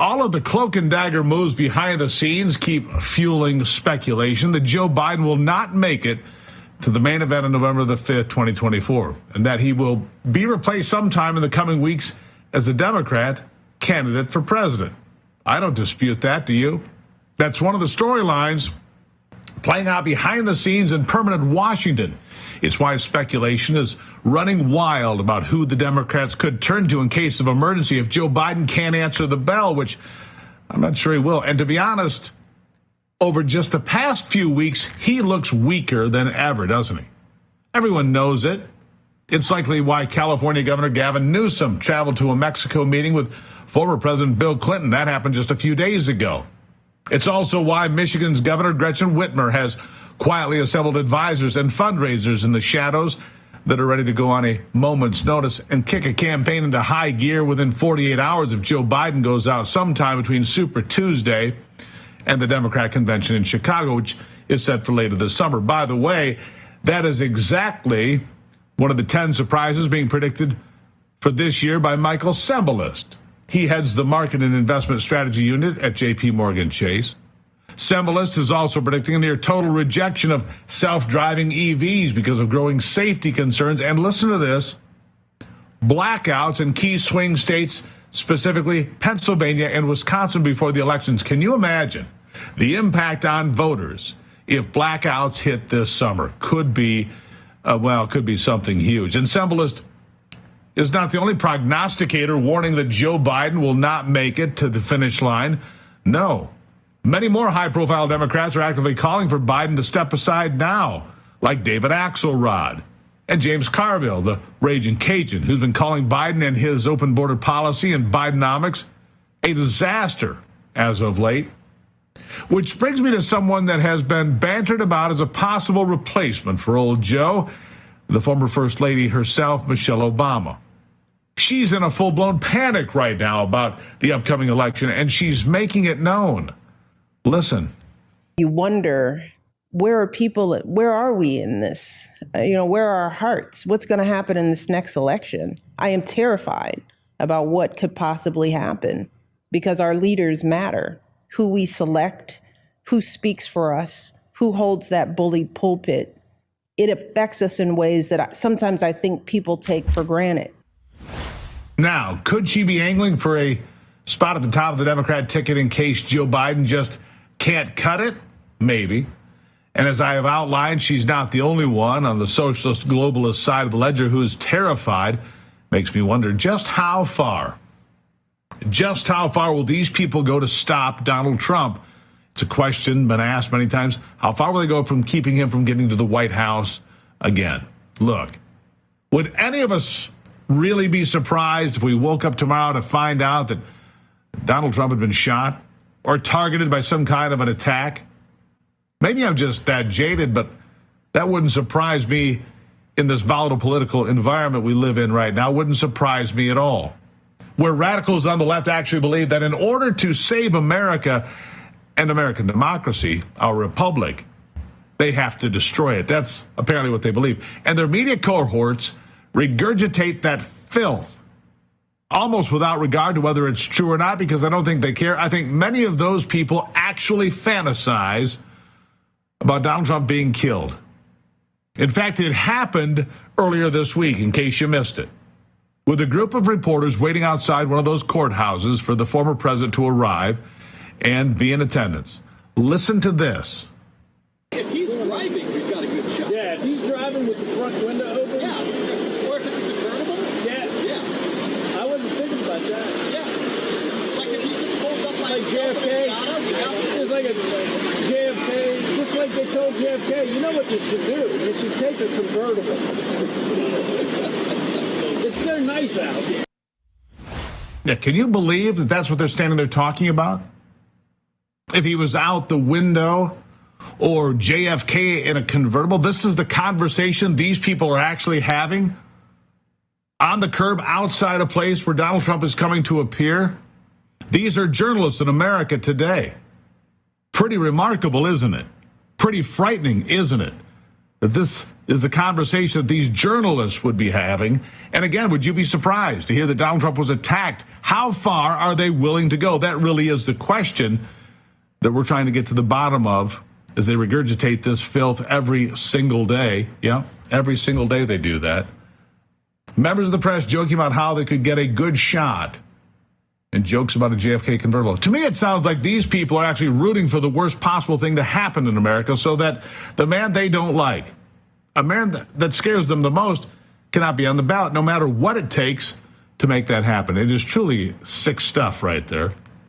All of the cloak and dagger moves behind the scenes keep fueling speculation that Joe Biden will not make it to the main event on November the 5th, 2024, and that he will be replaced sometime in the coming weeks as the Democrat candidate for president. I don't dispute that, do you? That's one of the storylines playing out behind the scenes in permanent Washington. It's why speculation is running wild about who the Democrats could turn to in case of emergency if Joe Biden can't answer the bell, which I'm not sure he will. And to be honest, over just the past few weeks, he looks weaker than ever, doesn't he? Everyone knows it. It's likely why California Governor Gavin Newsom traveled to a Mexico meeting with former President Bill Clinton. That happened just a few days ago. It's also why Michigan's Governor Gretchen Whitmer has quietly assembled advisors and fundraisers in the shadows that are ready to go on a moment's notice and kick a campaign into high gear within 48 hours if Joe Biden goes out sometime between Super Tuesday and the Democrat convention in Chicago, which is set for later this summer. By the way, that is exactly one of the 10 surprises being predicted for this year by Michael Sembalist. He heads the Market and Investment Strategy Unit at J.P. Morgan Chase. Sembalist is also predicting a near total rejection of self-driving EVs because of growing safety concerns. And listen to this, blackouts in key swing states, specifically Pennsylvania and Wisconsin before the elections. Can you imagine the impact on voters if blackouts hit this summer? Could be something huge. And Sembalist is not the only prognosticator warning that Joe Biden will not make it to the finish line. No. Many more high-profile Democrats are actively calling for Biden to step aside now, like David Axelrod and James Carville, the raging Cajun, who's been calling Biden and his open border policy and Bidenomics a disaster as of late. Which brings me to someone that has been bantered about as a possible replacement for old Joe, the former First Lady herself, Michelle Obama. She's in a full-blown panic right now about the upcoming election, and she's making it known. Listen. You wonder, where are we in this? Where are our hearts? What's going to happen in this next election? I am terrified about what could possibly happen because our leaders matter. Who we select, who speaks for us, who holds that bully pulpit. It affects us in ways that sometimes I think people take for granted. Now, could she be angling for a spot at the top of the Democrat ticket in case Joe Biden just can't cut it? Maybe. And as I have outlined, she's not the only one on the socialist globalist side of the ledger who is terrified. Makes me wonder just how far will these people go to stop Donald Trump? It's a question been asked many times. How far will they go from keeping him from getting to the White House again? Look, would any of us really be surprised if we woke up tomorrow to find out that Donald Trump had been shot or targeted by some kind of an attack? Maybe I'm just that jaded, but that wouldn't surprise me in this volatile political environment we live in right now. Wouldn't surprise me at all. Where radicals on the left actually believe that in order to save America and American democracy, our republic, they have to destroy it. That's apparently what they believe. And their media cohorts regurgitate that filth almost without regard to whether it's true or not, because I don't think they care. I think many of those people actually fantasize about Donald Trump being killed. In fact, it happened earlier this week, in case you missed it, with a group of reporters waiting outside one of those courthouses for the former president to arrive and be in attendance. Listen to this. If he's driving, we've got a good shot. Yeah, if he's driving with the front window open. Yeah, or if it's a convertible. Yeah. I wasn't thinking about that. Yeah. Like if he just pulls up like JFK. It's like a JFK, just like they told JFK, you know what you should do? You should take a convertible. It's so nice out here. Yeah, can you believe that that's what they're standing there talking about? If he was out the window or JFK in a convertible, this is the conversation these people are actually having on the curb outside a place where Donald Trump is coming to appear. These are journalists in America today. Pretty remarkable, isn't it? Pretty frightening, isn't it? that this is the conversation that these journalists would be having. And again, would you be surprised to hear that Donald Trump was attacked? How far are they willing to go? That really is the question that we're trying to get to the bottom of as they regurgitate this filth every single day. Yeah, every single day they do that. Members of the press joking about how they could get a good shot and jokes about a JFK convertible. To me, it sounds like these people are actually rooting for the worst possible thing to happen in America so that the man they don't like, a man that scares them the most, cannot be on the ballot, no matter what it takes to make that happen. It is truly sick stuff right there.